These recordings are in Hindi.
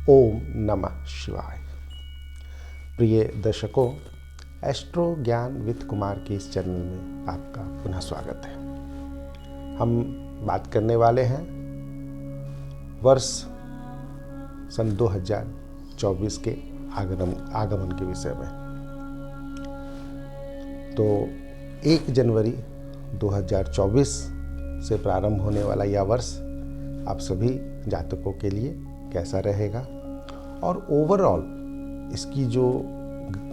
ओम नमः शिवाय। प्रिय दर्शकों, एस्ट्रो ज्ञान विद कुमार के इस चैनल में आपका पुनः स्वागत है। हम बात करने वाले हैं वर्ष सन 2024 के आगमन के विषय में। तो 1 जनवरी 2024 से प्रारंभ होने वाला यह वर्ष आप सभी जातकों के लिए कैसा रहेगा और ओवरऑल इसकी जो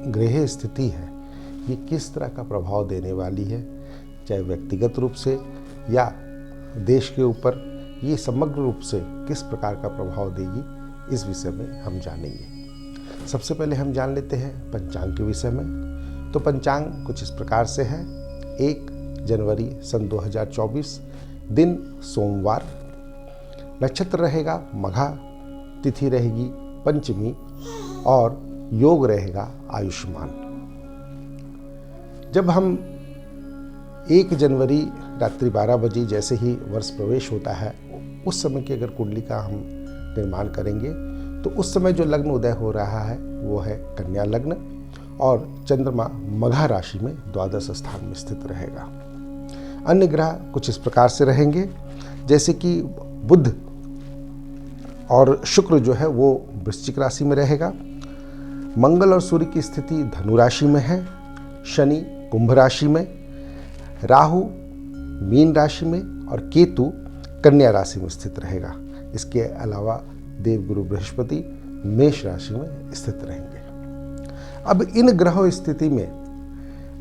ग्रह स्थिति है ये किस तरह का प्रभाव देने वाली है, चाहे व्यक्तिगत रूप से या देश के ऊपर, ये समग्र रूप से किस प्रकार का प्रभाव देगी, इस विषय में हम जानेंगे। सबसे पहले हम जान लेते हैं पंचांग के विषय में। तो पंचांग कुछ इस प्रकार से है। 1 जनवरी सन 2024, दिन सोमवार, नक्षत्र रहेगा मघा, तिथि रहेगी पंचमी और योग रहेगा आयुष्मान। जब हम 1 जनवरी रात्रि 12 बजे जैसे ही वर्ष प्रवेश होता है, उस समय की अगर कुंडली का हम निर्माण करेंगे तो उस समय जो लग्न उदय हो रहा है वो है कन्या लग्न और चंद्रमा मघा राशि में द्वादश स्थान में स्थित रहेगा। अन्य ग्रह कुछ इस प्रकार से रहेंगे, जैसे कि बुध और शुक्र जो है वो वृश्चिक राशि में रहेगा, मंगल और सूर्य की स्थिति धनु राशि में है, शनि कुंभ राशि में, राहु मीन राशि में और केतु कन्या राशि में स्थित रहेगा। इसके अलावा देवगुरु बृहस्पति मेष राशि में स्थित रहेंगे। अब इन ग्रहों स्थिति में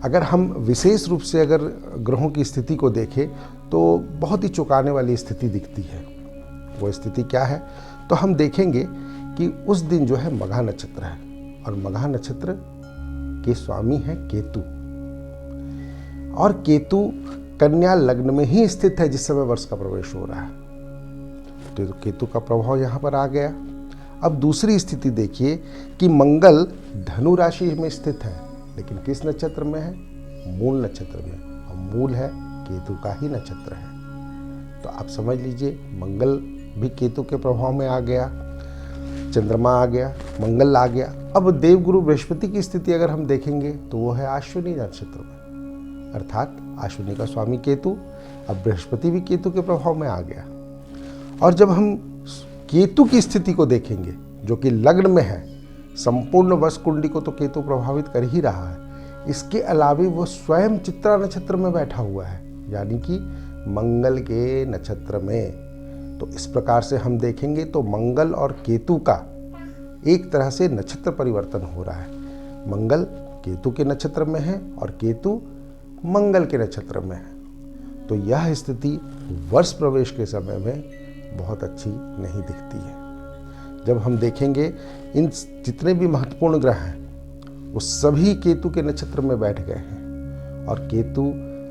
अगर हम विशेष रूप से अगर ग्रहों की स्थिति को देखें तो बहुत ही चौंकाने वाली स्थिति दिखती है। वो स्थिति क्या है? तो हम देखेंगे कि उस दिन जो है मघा नक्षत्र है और मघा नक्षत्र के स्वामी है केतु, और केतु कन्या लग्न में ही स्थित है जिस समय वर्ष का प्रवेश हो रहा है। तो केतु का प्रभाव यहाँ पर आ गया। अब दूसरी स्थिति देखिए कि मंगल धनु राशि में स्थित है, लेकिन किस नक्षत्र में है? मूल नक्षत्र में, और मूल है केतु का ही नक्षत्र है। तो आप समझ लीजिए मंगल भी केतु के प्रभाव में आ गया, चंद्रमा आ गया, मंगल आ गया। अब देवगुरु बृहस्पति की स्थिति अगर हम देखेंगे तो वो है अश्विनी नक्षत्र में, अर्थात अश्विनी का स्वामी केतु। अब बृहस्पति भी केतु के प्रभाव में आ गया। और जब हम केतु की स्थिति को देखेंगे जो कि लग्न में है, संपूर्ण वर्ष कुंडली को तो केतु प्रभावित कर ही रहा है, इसके अलावा वो स्वयं चित्रा नक्षत्र में बैठा हुआ है, यानी कि मंगल के नक्षत्र में। तो इस प्रकार से हम देखेंगे तो मंगल और केतु का एक तरह से नक्षत्र परिवर्तन हो रहा है। मंगल केतु के नक्षत्र में है और केतु मंगल के नक्षत्र में है। तो यह स्थिति वर्ष प्रवेश के समय में बहुत अच्छी नहीं दिखती है। जब हम देखेंगे इन जितने भी महत्वपूर्ण ग्रह हैं वो सभी केतु के नक्षत्र में बैठ गए हैं, और केतु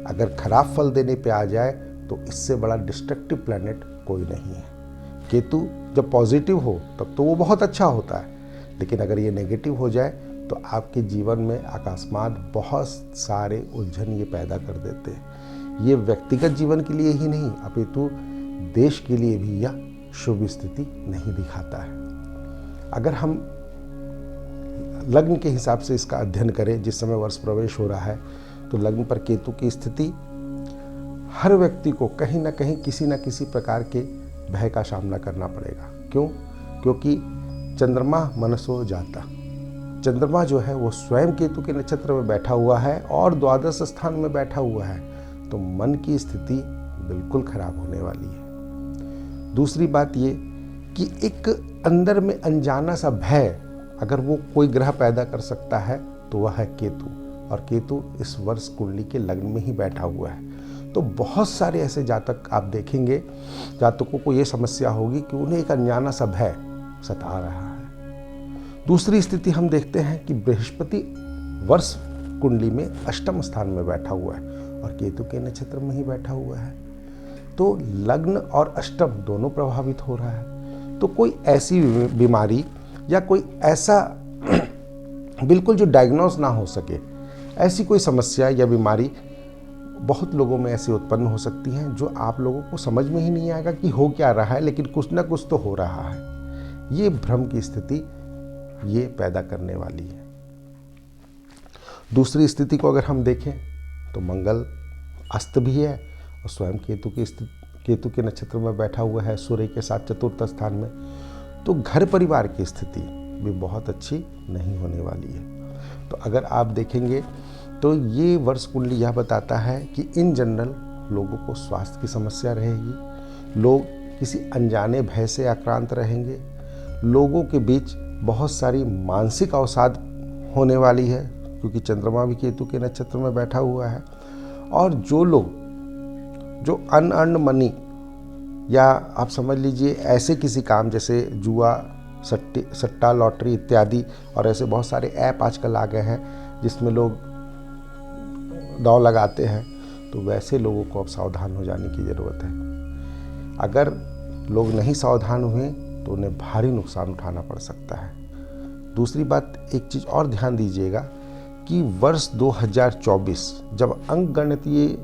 अगर खराब फल देने पे आ जाए तो इससे बड़ा डिस्ट्रक्टिव प्लैनेट कोई नहीं है। केतु जब पॉजिटिव हो तब तो वो बहुत अच्छा होता है, लेकिन अगर ये नेगेटिव हो जाए तो आपके जीवन में अकस्मात बहुत सारे उलझन ये पैदा कर देते हैं। ये व्यक्तिगत जीवन के लिए ही नहीं अपितु देश के लिए भी यह शुभ स्थिति नहीं दिखाता है। अगर हम लग्न के हिसाब से इसका अध्ययन करें, जिस समय वर्ष प्रवेश हो रहा है, तो लग्न पर केतु की स्थिति हर व्यक्ति को कहीं ना कहीं किसी न किसी प्रकार के भय का सामना करना पड़ेगा। क्यों? क्योंकि चंद्रमा मनसो जाता, चंद्रमा जो है वो स्वयं केतु के नक्षत्र में बैठा हुआ है और द्वादश स्थान में बैठा हुआ है, तो मन की स्थिति बिल्कुल खराब होने वाली है। दूसरी बात ये कि एक अंदर में अनजाना सा भय अगर वो कोई ग्रह पैदा कर सकता है तो वह है केतु, और केतु इस वर्ष कुंडली के लग्न में ही बैठा हुआ है। तो बहुत सारे ऐसे जातक आप देखेंगे, जातकों को ये समस्या होगी कि उन्हें एक अनजाना सा भय सता रहा है। दूसरी स्थिति हम देखते हैं कि बृहस्पति वर्ष कुंडली में अष्टम स्थान में बैठा हुआ है और केतु के नक्षत्र में ही बैठा हुआ है। तो लग्न और अष्टम दोनों प्रभावित हो रहा है। तो कोई ऐसी बीमारी या कोई ऐसा बिल्कुल जो डायग्नोज ना हो सके, ऐसी कोई समस्या या बीमारी बहुत लोगों में ऐसी उत्पन्न हो सकती हैं जो आप लोगों को समझ में ही नहीं आएगा कि हो क्या रहा है, लेकिन कुछ ना कुछ तो हो रहा है। ये भ्रम की स्थिति ये पैदा करने वाली है। दूसरी स्थिति को अगर हम देखें तो मंगल अस्त भी है और स्वयं केतु के नक्षत्र में बैठा हुआ है सूर्य के साथ चतुर्थ स्थान में, तो घर परिवार की स्थिति भी बहुत अच्छी नहीं होने वाली है। तो अगर आप देखेंगे तो ये वर्ष कुंडली यह बताता है कि इन जनरल लोगों को स्वास्थ्य की समस्या रहेगी, लोग किसी अनजाने भय से आक्रांत रहेंगे, लोगों के बीच बहुत सारी मानसिक अवसाद होने वाली है क्योंकि चंद्रमा भी केतु के नक्षत्र में बैठा हुआ है। और जो लोग जो अनअर्न्ड मनी या आप समझ लीजिए ऐसे किसी काम जैसे जुआ, सट्टा, लॉटरी इत्यादि, और ऐसे बहुत सारे ऐप आजकल आ गए हैं जिसमें लोग दांव लगाते हैं, तो वैसे लोगों को अब सावधान हो जाने की ज़रूरत है। अगर लोग नहीं सावधान हुए तो उन्हें भारी नुकसान उठाना पड़ सकता है। दूसरी बात, एक चीज़ और ध्यान दीजिएगा कि वर्ष 2024 जब अंकगणितीय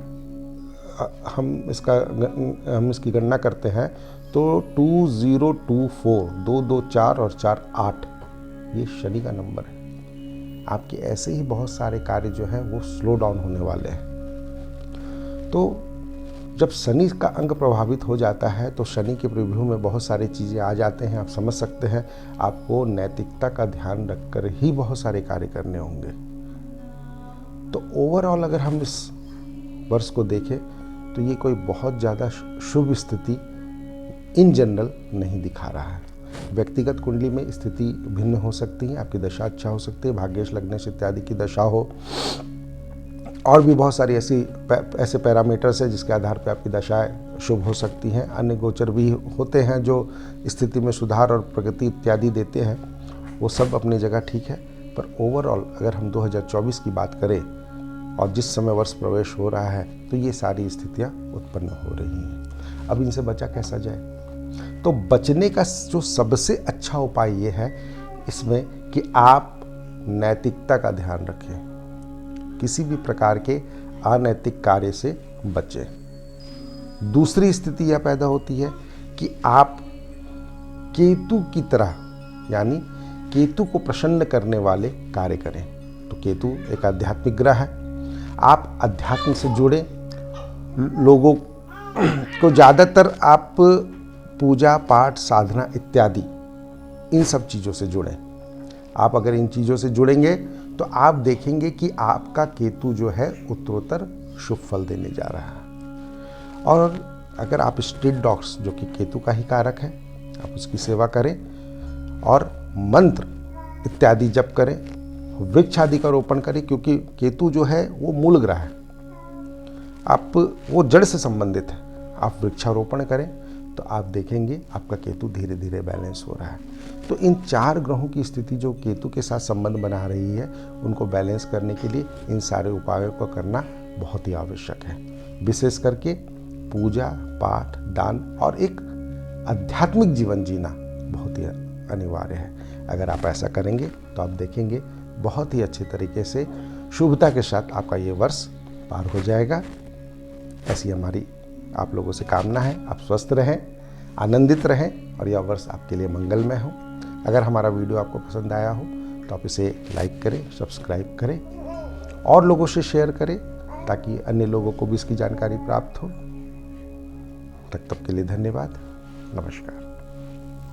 हम इसकी गणना करते हैं तो 2024, 224 और 48 ये शनि का नंबर है। आपके ऐसे ही बहुत सारे कार्य जो हैं वो स्लो डाउन होने वाले हैं। तो जब शनि का अंग प्रभावित हो जाता है तो शनि के प्रभाव में बहुत सारी चीज़ें आ जाते हैं। आप समझ सकते हैं, आपको नैतिकता का ध्यान रखकर ही बहुत सारे कार्य करने होंगे। तो ओवरऑल अगर हम इस वर्ष को देखें तो ये कोई बहुत ज़्यादा शुभ स्थिति इन जनरल नहीं दिखा रहा है। व्यक्तिगत कुंडली में स्थिति भिन्न हो सकती है, आपकी दशा अच्छा हो सकती है, भाग्येश लग्नेश इत्यादि की दशा हो, और भी बहुत सारी ऐसे पैरामीटर्स हैं जिसके आधार पर आपकी दशाएं शुभ हो सकती हैं। अन्य गोचर भी होते हैं जो स्थिति में सुधार और प्रगति इत्यादि देते हैं, वो सब अपनी जगह ठीक है। पर ओवरऑल अगर हम 2024 की बात करें और जिस समय वर्ष प्रवेश हो रहा है तो ये सारी स्थितियाँ उत्पन्न हो रही हैं। अब इनसे बचा कैसा जाए? तो बचने का जो सबसे अच्छा उपाय ये है इसमें कि आप नैतिकता का ध्यान रखें, किसी भी प्रकार के अनैतिक कार्य से बचें। दूसरी स्थिति यह पैदा होती है कि आप केतु की तरह, यानी केतु को प्रसन्न करने वाले कार्य करें। तो केतु एक आध्यात्मिक ग्रह है, आप अध्यात्म से जुड़े, लोगों को ज़्यादातर आप पूजा पाठ साधना इत्यादि इन सब चीज़ों से जुड़ें। आप अगर इन चीज़ों से जुड़ेंगे तो आप देखेंगे कि आपका केतु जो है उत्तरोत्तर शुभ फल देने जा रहा है। और अगर आप स्ट्रीट डॉग्स, जो कि केतु का ही कारक है, आप उसकी सेवा करें और मंत्र इत्यादि जप करें, वृक्ष आदि का रोपण करें, क्योंकि केतु जो है वो मूल ग्रह है, वो जड़ से संबंधित है। आप वृक्षारोपण करें तो आप देखेंगे आपका केतु धीरे धीरे बैलेंस हो रहा है। तो इन 4 ग्रहों की स्थिति जो केतु के साथ संबंध बना रही है, उनको बैलेंस करने के लिए इन सारे उपायों को करना बहुत ही आवश्यक है। विशेष करके पूजा पाठ, दान और एक आध्यात्मिक जीवन जीना बहुत ही अनिवार्य है। अगर आप ऐसा करेंगे तो आप देखेंगे बहुत ही अच्छे तरीके से शुभता के साथ आपका ये वर्ष पार हो जाएगा। ऐसी हमारी आप लोगों से कामना है। आप स्वस्थ रहें, आनंदित रहें और यह वर्ष आपके लिए मंगलमय हो। अगर हमारा वीडियो आपको पसंद आया हो तो आप इसे लाइक करें, सब्सक्राइब करें और लोगों से शेयर करें ताकि अन्य लोगों को भी इसकी जानकारी प्राप्त हो। तब तक के लिए धन्यवाद। नमस्कार।